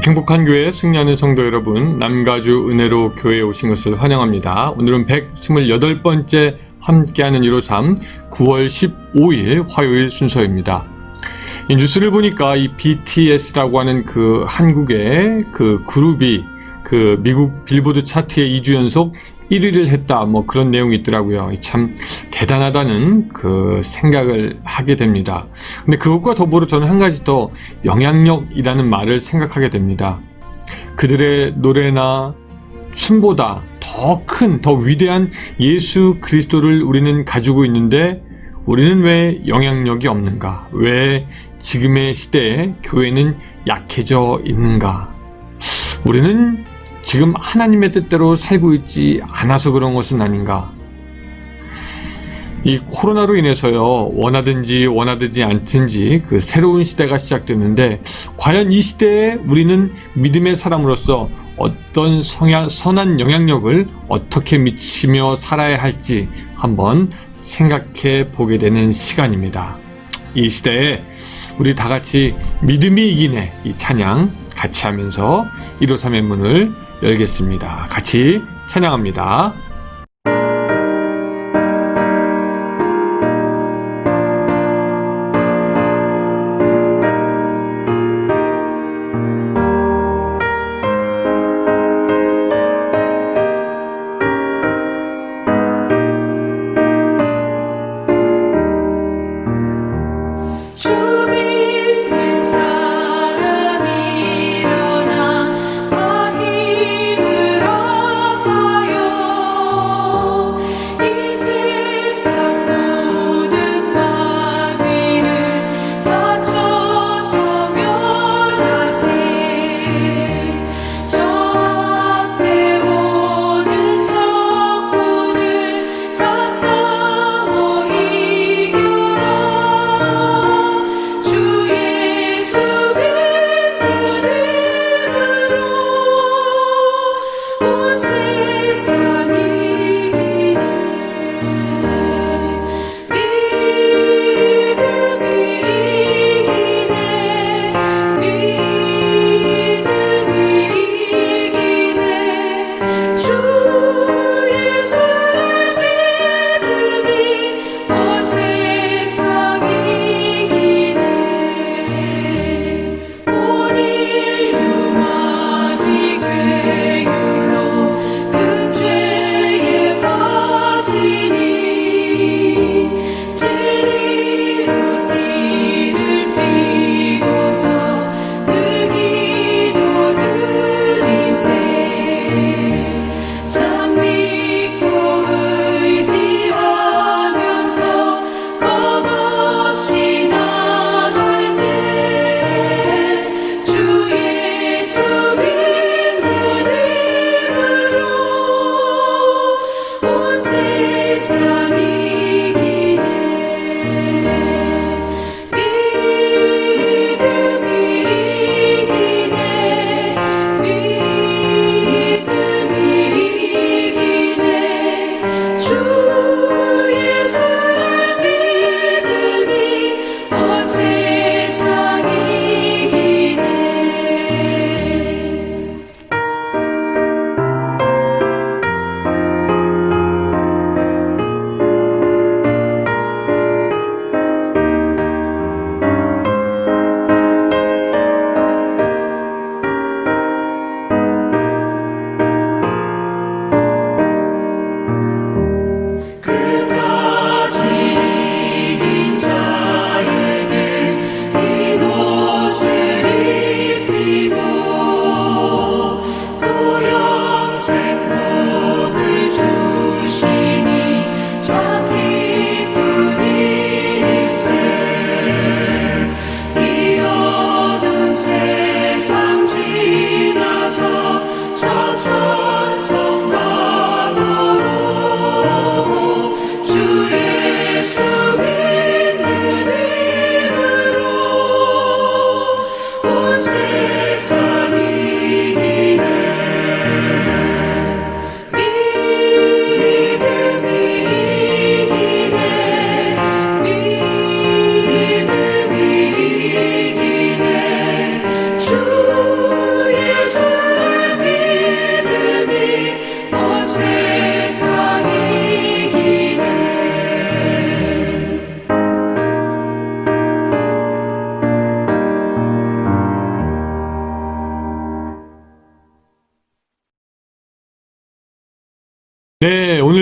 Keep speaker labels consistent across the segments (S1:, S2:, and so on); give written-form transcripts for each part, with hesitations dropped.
S1: 행복한 교회 승리하는 성도 여러분, 남가주 은혜로 교회에 오신 것을 환영합니다. 오늘은 128번째 함께하는 153 9월 15일 화요일 순서입니다. 이 뉴스를 보니까 이 BTS라고 하는 그 한국의 그 그룹이 그 미국 빌보드 차트에 2주 연속 1위를 했다, 그런 내용이 있더라고요. 참 대단하다는 그 생각을 하게 됩니다. 근데 그것과 더불어 저는 한 가지 더 영향력이라는 말을 생각하게 됩니다. 그들의 노래나 춤보다 더 큰, 더 위대한 예수 그리스도를 우리는 가지고 있는데 우리는 왜 영향력이 없는가? 왜 지금의 시대에 교회는 약해져 있는가? 우리는 지금 하나님의 뜻대로 살고 있지 않아서 그런 것은 아닌가? 이 코로나로 인해서요, 원하든지 않든지 그 새로운 시대가 시작되는데, 과연 이 시대에 우리는 믿음의 사람으로서 어떤 선한 영향력을 어떻게 미치며 살아야 할지 한번 생각해 보게 되는 시간입니다. 이 시대에 우리 다 같이 믿음이 이기네, 이 찬양 같이 하면서 153의 문을 열겠습니다. 같이 찬양합니다.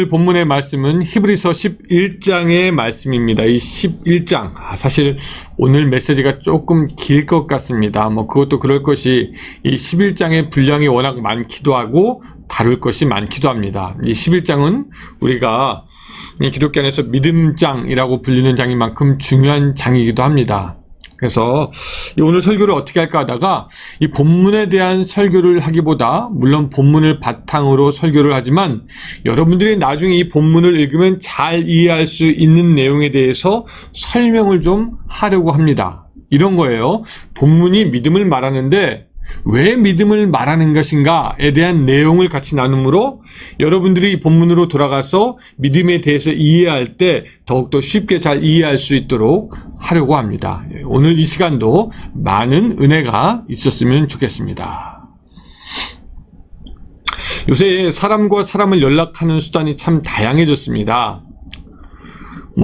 S1: 오늘 본문의 말씀은 히브리서 11장의 말씀입니다. 이 11장, 사실 오늘 메시지가 조금 길 것 같습니다. 그것도 그럴 것이 이 11장의 분량이 워낙 많기도 하고 다룰 것이 많기도 합니다. 이 11장은 우리가 기독교 안에서 믿음장이라고 불리는 장인 만큼 중요한 장이기도 합니다. 그래서 오늘 설교를 어떻게 할까 하다가 이 본문에 대한 설교를 하기보다, 물론 본문을 바탕으로 설교를 하지만 여러분들이 나중에 이 본문을 읽으면 잘 이해할 수 있는 내용에 대해서 설명을 좀 하려고 합니다. 이런 거예요. 본문이 믿음을 말하는데 왜 믿음을 말하는 것인가에 대한 내용을 같이 나누므로 여러분들이 이 본문으로 돌아가서 믿음에 대해서 이해할 때 더욱더 쉽게 잘 이해할 수 있도록 하려고 합니다. 오늘 이 시간도 많은 은혜가 있었으면 좋겠습니다. 요새 사람과 사람을 연락하는 수단이 참 다양해졌습니다.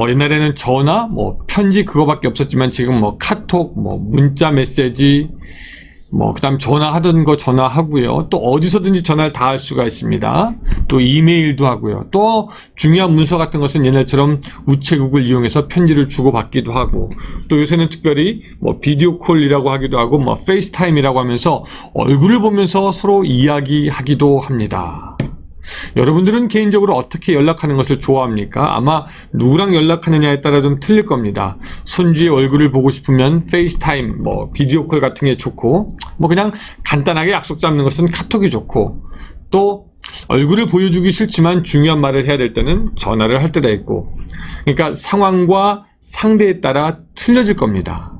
S1: 옛날에는 전화, 편지 그거밖에 없었지만 지금 카톡, 문자 메시지, 그다음 전화하던 거 전화하고요. 또 어디서든지 전화를 다 할 수가 있습니다. 또 이메일도 하고요. 또 중요한 문서 같은 것은 옛날처럼 우체국을 이용해서 편지를 주고받기도 하고, 또 요새는 특별히 비디오 콜이라고 하기도 하고 페이스타임이라고 하면서 얼굴을 보면서 서로 이야기하기도 합니다. 여러분들은 개인적으로 어떻게 연락하는 것을 좋아합니까? 아마 누구랑 연락하느냐에 따라 좀 틀릴 겁니다. 손주의 얼굴을 보고 싶으면 페이스타임, 비디오 콜 같은 게 좋고, 그냥 간단하게 약속 잡는 것은 카톡이 좋고, 또 얼굴을 보여주기 싫지만 중요한 말을 해야 될 때는 전화를 할 때가 있고, 그러니까 상황과 상대에 따라 틀려질 겁니다.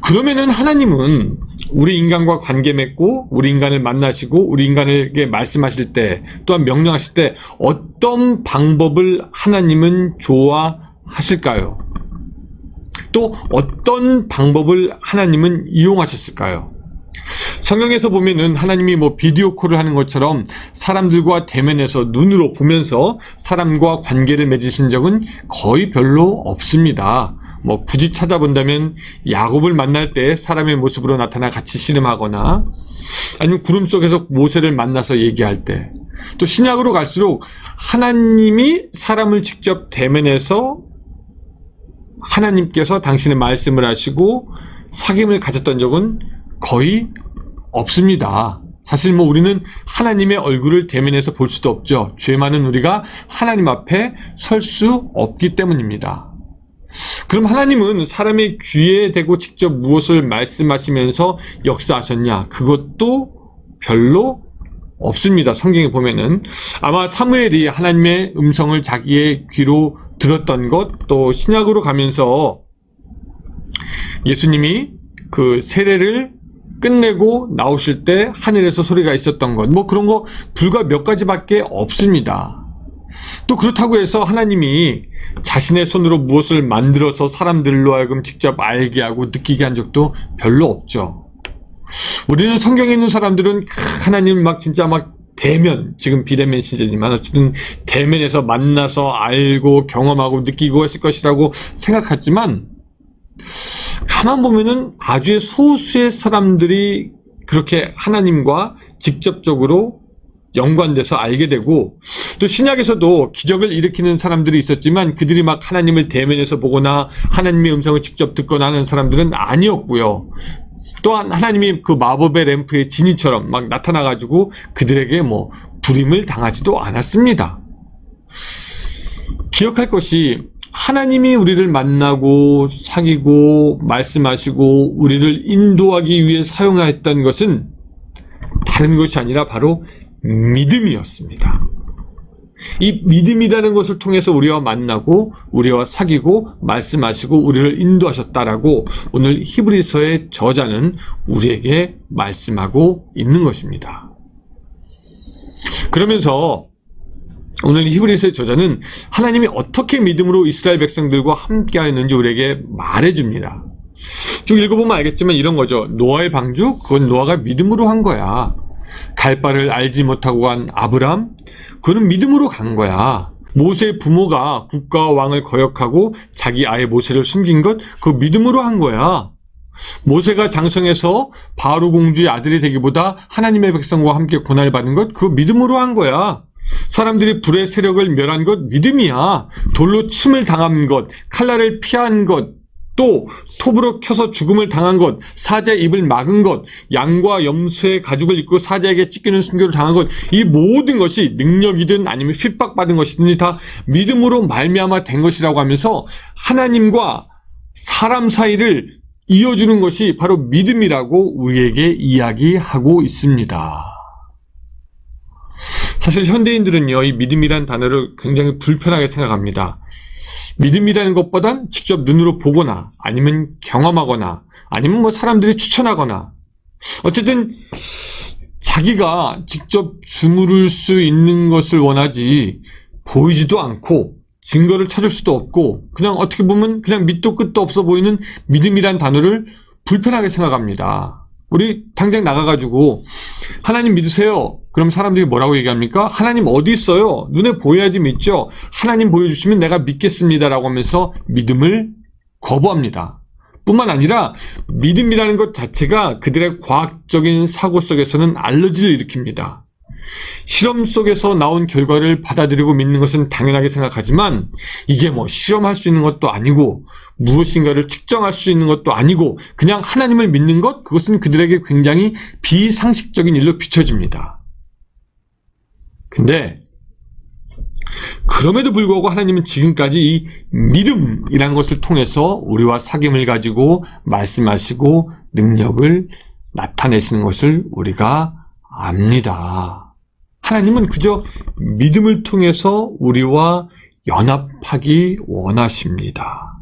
S1: 그러면은 하나님은 우리 인간과 관계 맺고 우리 인간을 만나시고 우리 인간에게 말씀하실 때, 또한 명령하실 때 어떤 방법을 하나님은 좋아하실까요? 또 어떤 방법을 하나님은 이용하셨을까요? 성경에서 보면은 하나님이 비디오 콜을 하는 것처럼 사람들과 대면해서 눈으로 보면서 사람과 관계를 맺으신 적은 거의 별로 없습니다. 굳이 찾아본다면 야곱을 만날 때 사람의 모습으로 나타나 같이 씨름하거나, 아니면 구름 속에서 모세를 만나서 얘기할 때, 또 신약으로 갈수록 하나님이 사람을 직접 대면해서 하나님께서 당신의 말씀을 하시고 사귐을 가졌던 적은 거의 없습니다. 사실 우리는 하나님의 얼굴을 대면해서 볼 수도 없죠. 죄 많은 우리가 하나님 앞에 설 수 없기 때문입니다. 그럼 하나님은 사람의 귀에 대고 직접 무엇을 말씀하시면서 역사하셨냐? 그것도 별로 없습니다. 성경에 보면은 아마 사무엘이 하나님의 음성을 자기의 귀로 들었던 것, 또 신약으로 가면서 예수님이 그 세례를 끝내고 나오실 때 하늘에서 소리가 있었던 것, 그런 거 불과 몇 가지밖에 없습니다. 또 그렇다고 해서 하나님이 자신의 손으로 무엇을 만들어서 사람들로 하여금 직접 알게 하고 느끼게 한 적도 별로 없죠. 우리는 성경에 있는 사람들은 하나님 진짜 대면, 지금 비대면 시대지만 어쨌든 대면에서 만나서 알고 경험하고 느끼고 했을 것이라고 생각하지만, 가만 보면은 아주 소수의 사람들이 그렇게 하나님과 직접적으로 연관돼서 알게 되고, 또 신약에서도 기적을 일으키는 사람들이 있었지만 그들이 하나님을 대면에서 보거나 하나님의 음성을 직접 듣거나 하는 사람들은 아니었고요. 또한 하나님이 그 마법의 램프의 지니처럼 나타나가지고 그들에게 불임을 당하지도 않았습니다. 기억할 것이, 하나님이 우리를 만나고 사귀고 말씀하시고 우리를 인도하기 위해 사용하였던 것은 다른 것이 아니라 바로 믿음이었습니다. 이 믿음이라는 것을 통해서 우리와 만나고 우리와 사귀고 말씀하시고 우리를 인도하셨다라고 오늘 히브리서의 저자는 우리에게 말씀하고 있는 것입니다. 그러면서 오늘 히브리서의 저자는 하나님이 어떻게 믿음으로 이스라엘 백성들과 함께 하였는지 우리에게 말해줍니다. 쭉 읽어보면 알겠지만 이런 거죠. 노아의 방주? 그건 노아가 믿음으로 한 거야. 갈 바를 알지 못하고 간 아브람? 그는 믿음으로 간 거야. 모세의 부모가 국가와 왕을 거역하고 자기 아의 모세를 숨긴 것? 그거 믿음으로 한 거야. 모세가 장성해서 바로 공주의 아들이 되기보다 하나님의 백성과 함께 고난을 받은 것? 그거 믿음으로 한 거야. 사람들이 불의 세력을 멸한 것 믿음이야. 돌로 침을 당한 것, 칼날을 피한 것, 또 톱으로 켜서 죽음을 당한 것, 사자의 입을 막은 것, 양과 염소의 가죽을 입고 사자에게 찢기는 순교를 당한 것, 이 모든 것이 능력이든 아니면 핍박받은 것이든지 다 믿음으로 말미암아 된 것이라고 하면서 하나님과 사람 사이를 이어주는 것이 바로 믿음이라고 우리에게 이야기하고 있습니다. 사실 현대인들은요, 이 믿음이란 단어를 굉장히 불편하게 생각합니다. 믿음이라는 것보단 직접 눈으로 보거나 아니면 경험하거나 아니면 뭐 사람들이 추천하거나 어쨌든 자기가 직접 주무를 수 있는 것을 원하지 보이지도 않고 증거를 찾을 수도 없고 그냥 어떻게 보면 그냥 밑도 끝도 없어 보이는 믿음이란 단어를 불편하게 생각합니다. 우리 당장 나가가지고 하나님 믿으세요. 그럼 사람들이 뭐라고 얘기합니까? 하나님 어디 있어요? 눈에 보여야지 믿죠. 하나님 보여주시면 내가 믿겠습니다라고 하면서 믿음을 거부합니다. 뿐만 아니라 믿음이라는 것 자체가 그들의 과학적인 사고 속에서는 알러지를 일으킵니다. 실험 속에서 나온 결과를 받아들이고 믿는 것은 당연하게 생각하지만 이게 뭐 실험할 수 있는 것도 아니고 무엇인가를 측정할 수 있는 것도 아니고 그냥 하나님을 믿는 것, 그것은 그들에게 굉장히 비상식적인 일로 비춰집니다. 근데 그럼에도 불구하고 하나님은 지금까지 이 믿음이라는 것을 통해서 우리와 사귐을 가지고 말씀하시고 능력을 나타내시는 것을 우리가 압니다. 하나님은 그저 믿음을 통해서 우리와 연합하기 원하십니다.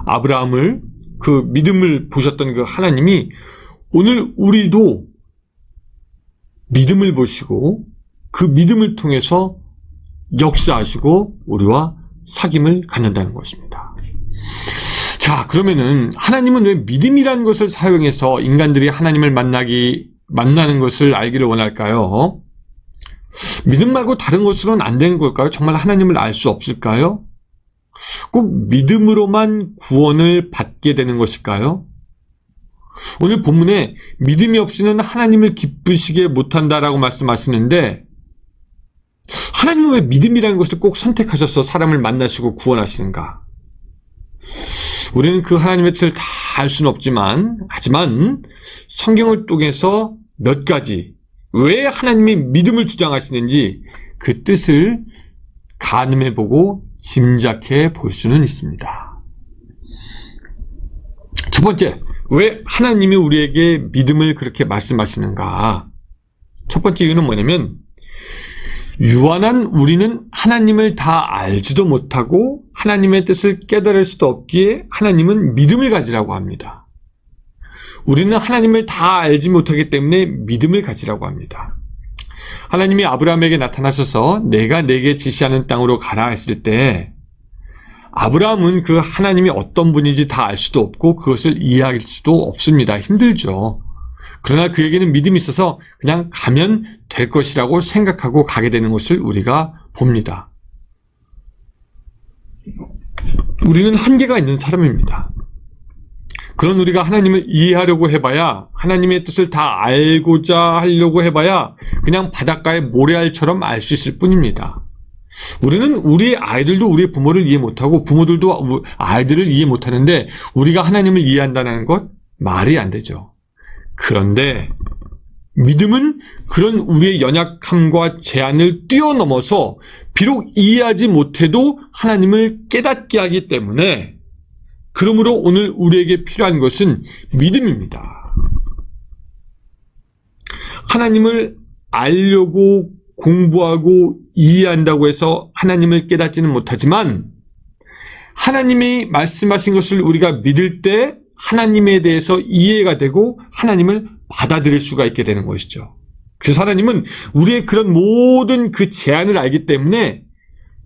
S1: 아브라함을 그 믿음을 보셨던 그 하나님이 오늘 우리도 믿음을 보시고 그 믿음을 통해서 역사하시고 우리와 사귐을 갖는다는 것입니다. 자, 그러면은 하나님은 왜 믿음이라는 것을 사용해서 인간들이 하나님을 만나는 것을 알기를 원할까요? 믿음 말고 다른 것으로는 안 되는 걸까요? 정말 하나님을 알 수 없을까요? 꼭 믿음으로만 구원을 받게 되는 것일까요? 오늘 본문에 믿음이 없이는 하나님을 기쁘시게 못한다라고 말씀하시는데 하나님은 왜 믿음이라는 것을 꼭 선택하셔서 사람을 만나시고 구원하시는가? 우리는 그 하나님의 뜻을 다 알 수는 없지만 하지만 성경을 통해서 몇 가지 왜 하나님이 믿음을 주장하시는지 그 뜻을 가늠해보고 짐작해 볼 수는 있습니다. 첫 번째, 왜 하나님이 우리에게 믿음을 그렇게 말씀하시는가? 첫 번째 이유는 뭐냐면 유한한 우리는 하나님을 다 알지도 못하고 하나님의 뜻을 깨달을 수도 없기에 하나님은 믿음을 가지라고 합니다. 우리는 하나님을 다 알지 못하기 때문에 믿음을 가지라고 합니다. 하나님이 아브라함에게 나타나셔서 내가 내게 지시하는 땅으로 가라 했을 때 아브라함은 그 하나님이 어떤 분인지 다 알 수도 없고 그것을 이해할 수도 없습니다. 힘들죠. 그러나 그에게는 믿음이 있어서 그냥 가면 될 것이라고 생각하고 가게 되는 것을 우리가 봅니다. 우리는 한계가 있는 사람입니다. 그런 우리가 하나님을 이해하려고 해봐야 하나님의 뜻을 다 알고자 하려고 해봐야 그냥 바닷가의 모래알처럼 알 수 있을 뿐입니다. 우리는 우리 아이들도 우리의 부모를 이해 못하고 부모들도 아이들을 이해 못하는데 우리가 하나님을 이해한다는 것 말이 안 되죠. 그런데 믿음은 그런 우리의 연약함과 제한을 뛰어넘어서 비록 이해하지 못해도 하나님을 깨닫게 하기 때문에 그러므로 오늘 우리에게 필요한 것은 믿음입니다. 하나님을 알려고 공부하고 이해한다고 해서 하나님을 깨닫지는 못하지만 하나님이 말씀하신 것을 우리가 믿을 때 하나님에 대해서 이해가 되고 하나님을 받아들일 수가 있게 되는 것이죠. 그래서 하나님은 우리의 그런 모든 그 제한을 알기 때문에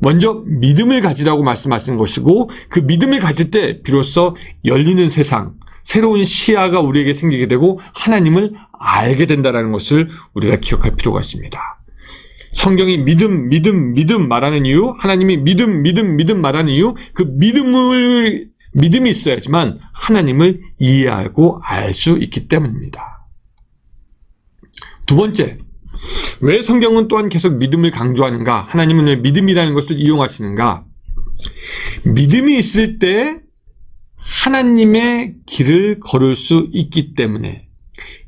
S1: 먼저 믿음을 가지라고 말씀하시는 것이고 그 믿음을 가질 때 비로소 열리는 세상, 새로운 시야가 우리에게 생기게 되고 하나님을 알게 된다는 것을 우리가 기억할 필요가 있습니다. 성경이 믿음 말하는 이유, 하나님이 믿음 말하는 이유, 그 믿음이 있어야지만 하나님을 이해하고 알 수 있기 때문입니다. 두 번째, 왜 성경은 또한 계속 믿음을 강조하는가? 하나님은 왜 믿음이라는 것을 이용하시는가? 믿음이 있을 때 하나님의 길을 걸을 수 있기 때문에,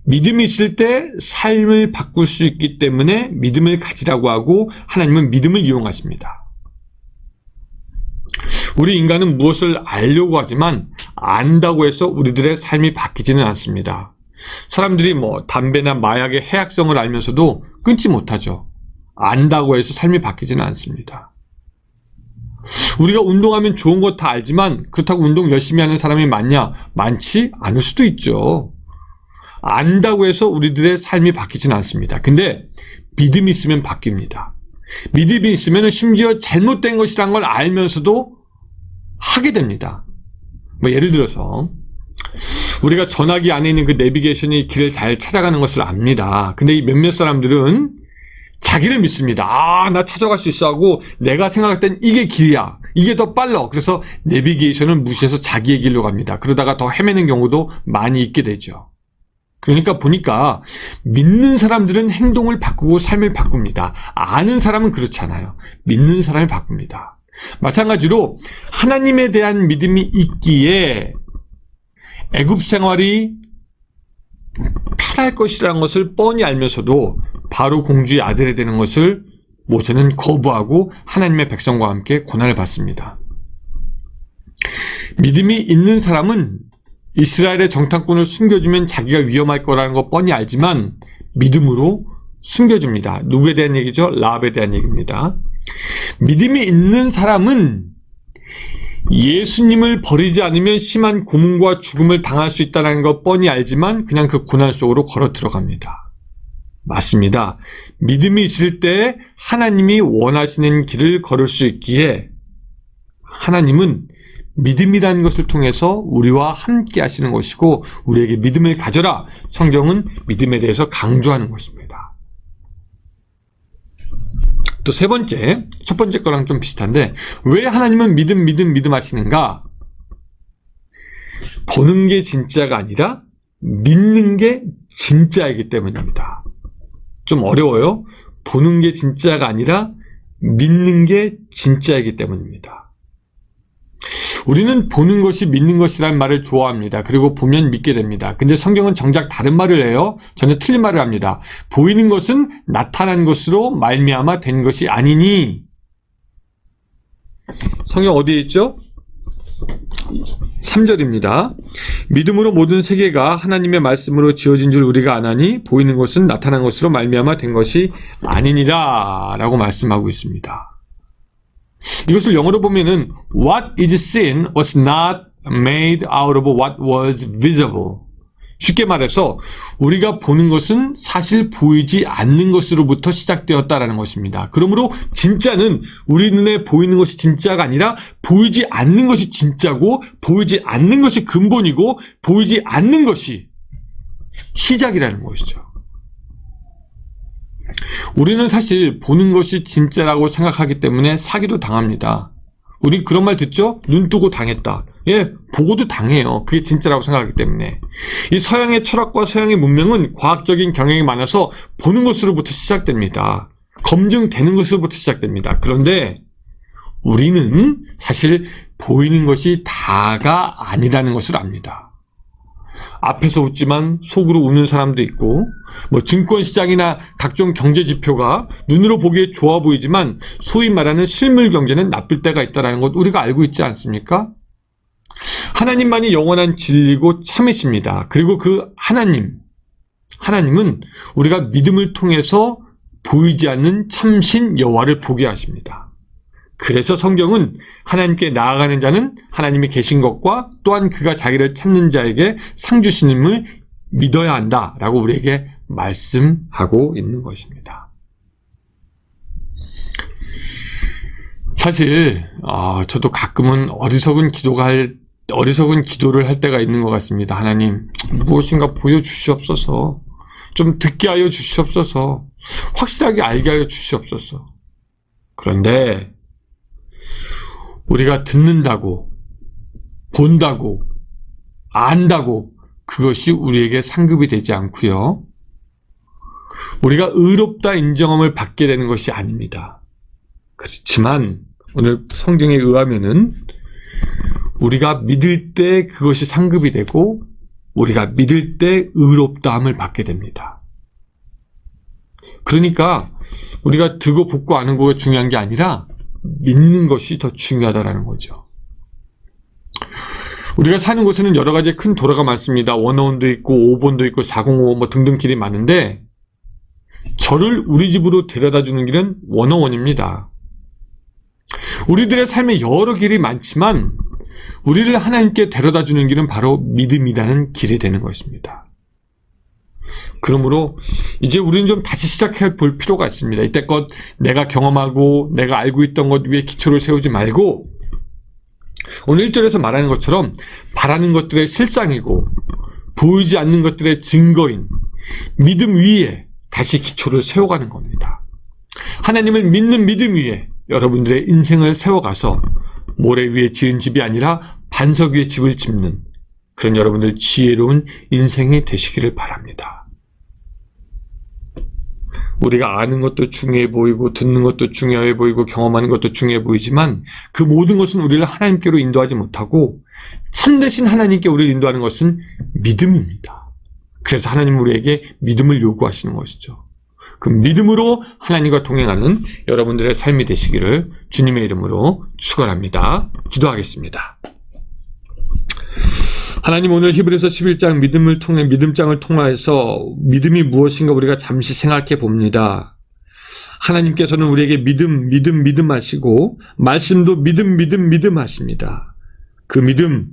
S1: 믿음이 있을 때 삶을 바꿀 수 있기 때문에 믿음을 가지라고 하고 하나님은 믿음을 이용하십니다. 우리 인간은 무엇을 알려고 하지만 안다고 해서 우리들의 삶이 바뀌지는 않습니다. 사람들이 담배나 마약의 해악성을 알면서도 끊지 못하죠. 안다고 해서 삶이 바뀌지는 않습니다. 우리가 운동하면 좋은 거 다 알지만 그렇다고 운동 열심히 하는 사람이 많냐? 많지 않을 수도 있죠. 안다고 해서 우리들의 삶이 바뀌지는 않습니다. 근데 믿음이 있으면 바뀝니다. 믿음이 있으면 심지어 잘못된 것이란 걸 알면서도 하게 됩니다. 예를 들어서 우리가 전화기 안에 있는 그 내비게이션이 길을 잘 찾아가는 것을 압니다. 근데 이 몇몇 사람들은 자기를 믿습니다. 나 찾아갈 수 있어 하고 내가 생각할 땐 이게 길이야. 이게 더 빨라. 그래서 내비게이션을 무시해서 자기의 길로 갑니다. 그러다가 더 헤매는 경우도 많이 있게 되죠. 그러니까 보니까 믿는 사람들은 행동을 바꾸고 삶을 바꿉니다. 아는 사람은 그렇지 않아요. 믿는 사람이 바꿉니다. 마찬가지로 하나님에 대한 믿음이 있기에 애굽 생활이 편할 것이라는 것을 뻔히 알면서도 바로 공주의 아들이 되는 것을 모세는 거부하고 하나님의 백성과 함께 고난을 받습니다. 믿음이 있는 사람은 이스라엘의 정탐꾼을 숨겨주면 자기가 위험할 거라는 거 뻔히 알지만 믿음으로 숨겨줍니다. 누구에 대한 얘기죠? 라합에 대한 얘기입니다. 믿음이 있는 사람은 예수님을 버리지 않으면 심한 고문과 죽음을 당할 수 있다는 거 뻔히 알지만 그냥 그 고난 속으로 걸어 들어갑니다. 맞습니다. 믿음이 있을 때 하나님이 원하시는 길을 걸을 수 있기에 하나님은 믿음이라는 것을 통해서 우리와 함께 하시는 것이고 우리에게 믿음을 가져라. 성경은 믿음에 대해서 강조하는 것입니다. 또 세 번째, 첫 번째 거랑 좀 비슷한데 왜 하나님은 믿음 하시는가? 보는 게 진짜가 아니라 믿는 게 진짜이기 때문입니다. 좀 어려워요. 보는 게 진짜가 아니라 믿는 게 진짜이기 때문입니다. 우리는 보는 것이 믿는 것이라는 말을 좋아합니다. 그리고 보면 믿게 됩니다. 근데 성경은 정작 다른 말을 해요. 전혀 틀린 말을 합니다. 보이는 것은 나타난 것으로 말미암아 된 것이 아니니. 성경 어디에 있죠? 3절입니다. 믿음으로 모든 세계가 하나님의 말씀으로 지어진 줄 우리가 아나니 보이는 것은 나타난 것으로 말미암아 된 것이 아니니라 라고 말씀하고 있습니다. 이것을 영어로 보면은 What is seen was not made out of what was visible. 쉽게 말해서 우리가 보는 것은 사실 보이지 않는 것으로부터 시작되었다라는 것입니다. 그러므로 진짜는 우리 눈에 보이는 것이 진짜가 아니라 보이지 않는 것이 진짜고 보이지 않는 것이 근본이고 보이지 않는 것이 시작이라는 것이죠. 우리는 사실 보는 것이 진짜라고 생각하기 때문에 사기도 당합니다. 우리 그런 말 듣죠? 눈 뜨고 당했다. 예, 보고도 당해요. 그게 진짜라고 생각하기 때문에. 이 서양의 철학과 서양의 문명은 과학적인 경향이 많아서 보는 것으로부터 시작됩니다. 검증되는 것으로부터 시작됩니다. 그런데 우리는 사실 보이는 것이 다가 아니라는 것을 압니다. 앞에서 웃지만 속으로 우는 사람도 있고 증권시장이나 각종 경제지표가 눈으로 보기에 좋아 보이지만 소위 말하는 실물 경제는 나쁠 때가 있다는 것 우리가 알고 있지 않습니까? 하나님만이 영원한 진리고 참이십니다. 그리고 그 하나님은 우리가 믿음을 통해서 보이지 않는 참신 여호와를 보게 하십니다. 그래서 성경은 하나님께 나아가는 자는 하나님이 계신 것과 또한 그가 자기를 찾는 자에게 상 주시님을 믿어야 한다라고 우리에게 말씀하고 있는 것입니다. 사실 저도 가끔은 어리석은 기도를 할 때가 있는 것 같습니다. 하나님, 무엇인가 보여주시옵소서. 좀 듣게 하여 주시옵소서. 확실하게 알게 하여 주시옵소서. 그런데 우리가 듣는다고, 본다고, 안다고 그것이 우리에게 상급이 되지 않고요. 우리가 의롭다 인정함을 받게 되는 것이 아닙니다. 그렇지만 오늘 성경에 의하면은 우리가 믿을 때 그것이 상급이 되고 우리가 믿을 때 의롭다함을 받게 됩니다. 그러니까 우리가 듣고 볶고 아는 거가 중요한 게 아니라 믿는 것이 더 중요하다는 거죠. 우리가 사는 곳에는 여러 가지 큰 도로가 많습니다. 101도 있고 5번도 있고 405 뭐 등등 길이 많은데 저를 우리 집으로 데려다 주는 길은 101입니다. 우리들의 삶에 여러 길이 많지만 우리를 하나님께 데려다 주는 길은 바로 믿음이라는 길이 되는 것입니다. 그러므로 이제 우리는 좀 다시 시작해 볼 필요가 있습니다. 이때껏 내가 경험하고 내가 알고 있던 것 위에 기초를 세우지 말고 오늘 1절에서 말하는 것처럼 바라는 것들의 실상이고 보이지 않는 것들의 증거인 믿음 위에 다시 기초를 세워가는 겁니다. 하나님을 믿는 믿음 위에 여러분들의 인생을 세워가서 모래 위에 지은 집이 아니라 반석 위에 집을 짓는 그런 여러분들 지혜로운 인생이 되시기를 바랍니다. 우리가 아는 것도 중요해 보이고 듣는 것도 중요해 보이고 경험하는 것도 중요해 보이지만 그 모든 것은 우리를 하나님께로 인도하지 못하고 참되신 하나님께 우리를 인도하는 것은 믿음입니다. 그래서 하나님은 우리에게 믿음을 요구하시는 것이죠. 그 믿음으로 하나님과 동행하는 여러분들의 삶이 되시기를 주님의 이름으로 축원합니다. 기도하겠습니다. 하나님, 오늘 히브리서 11장 믿음장을 통하여서 믿음이 무엇인가 우리가 잠시 생각해 봅니다. 하나님께서는 우리에게 믿음 하시고 말씀도 믿음 하십니다. 그 믿음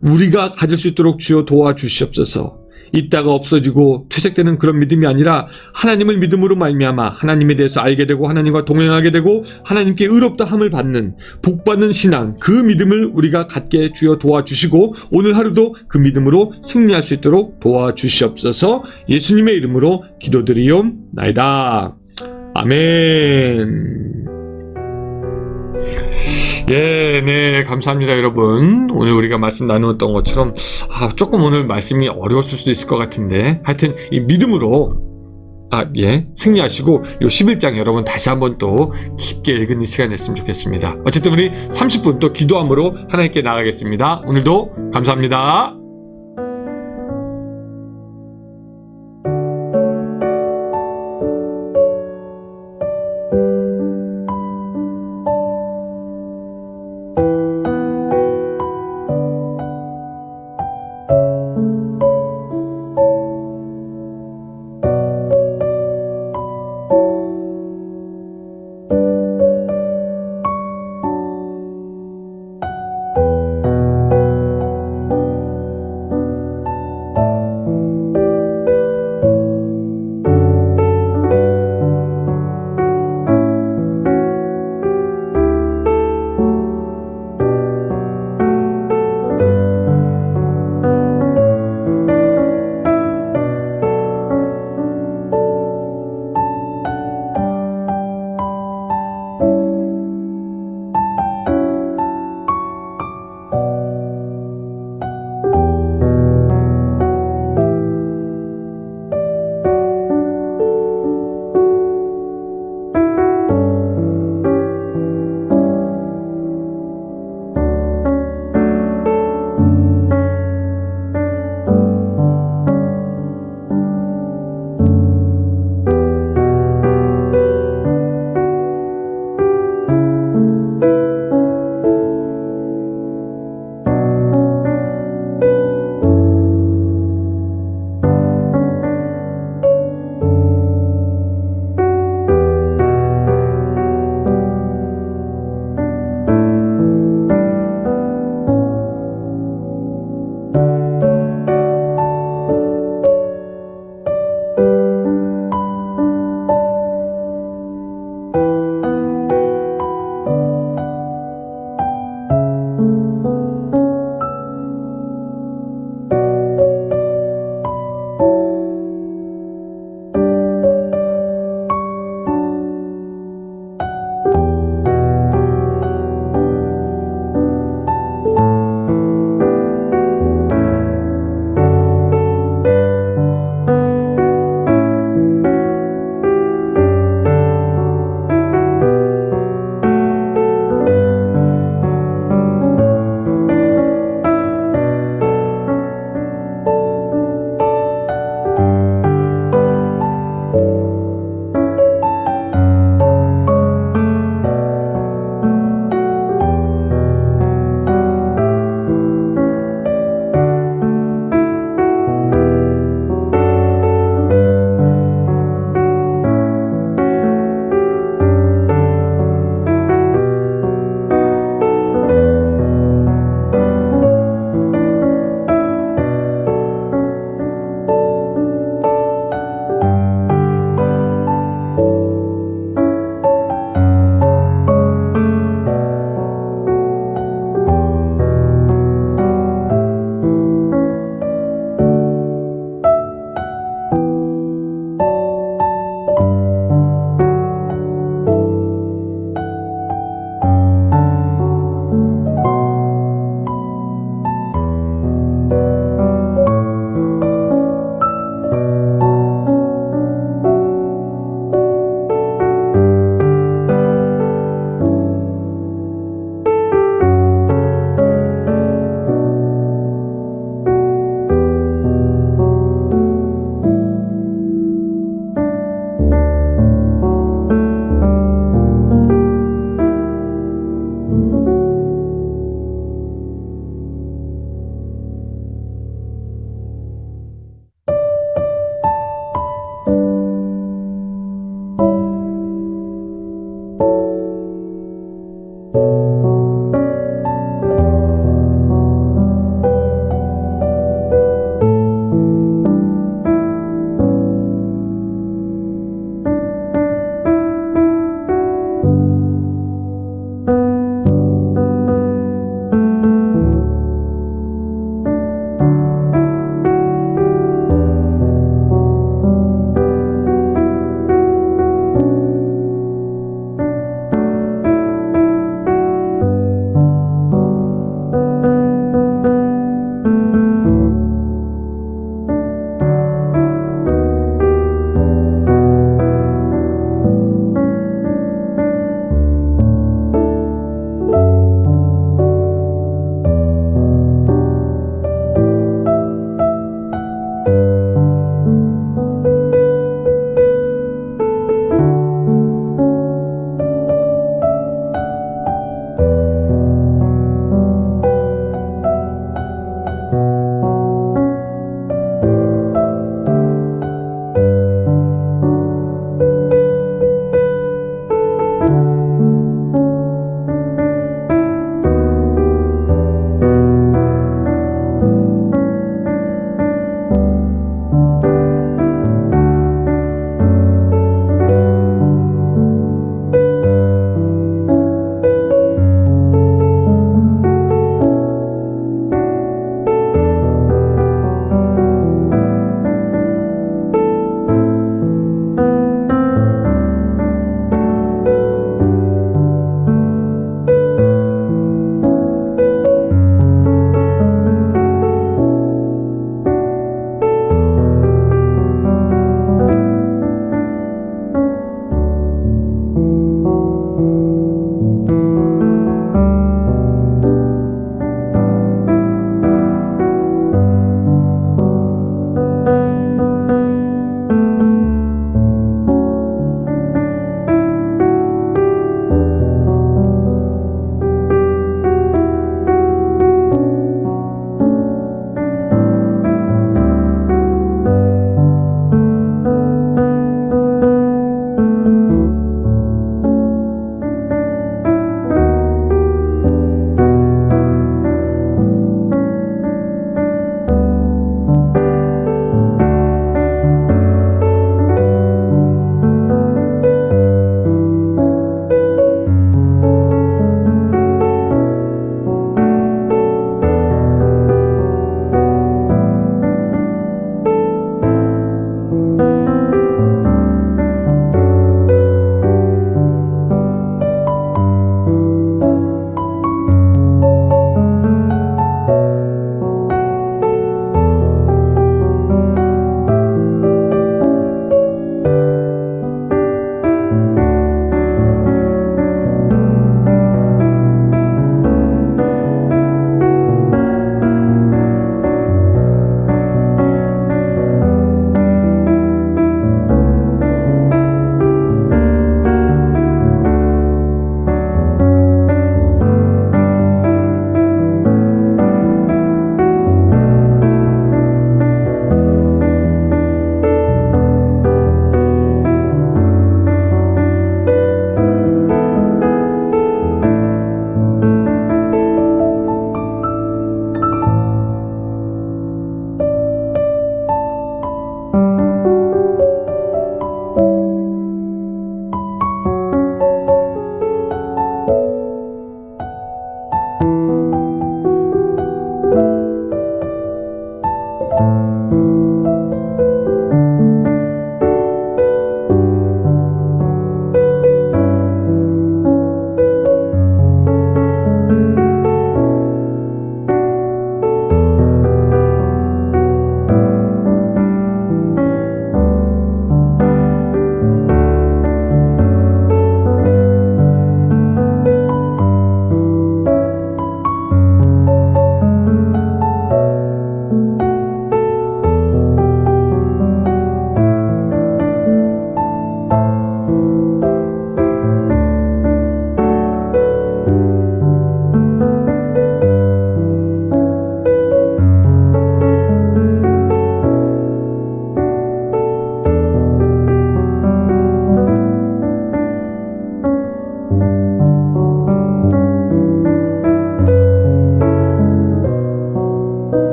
S1: 우리가 가질 수 있도록 주여 도와주시옵소서. 있다가 없어지고 퇴색되는 그런 믿음이 아니라 하나님을 믿음으로 말미암아 하나님에 대해서 알게 되고 하나님과 동행하게 되고 하나님께 의롭다함을 받는 복받는 신앙, 그 믿음을 우리가 갖게 주여 도와주시고 오늘 하루도 그 믿음으로 승리할 수 있도록 도와주시옵소서. 예수님의 이름으로 기도드리옵나이다. 아멘. 네, 감사합니다, 여러분. 오늘 우리가 말씀 나누었던 것처럼, 조금 오늘 말씀이 어려웠을 수도 있을 것 같은데, 하여튼, 이 믿음으로, 승리하시고, 요 11장 여러분 다시 한번 또 깊게 읽는 시간 됐으면 좋겠습니다. 어쨌든 우리 30분 또 기도함으로 하나님께 나가겠습니다. 오늘도 감사합니다.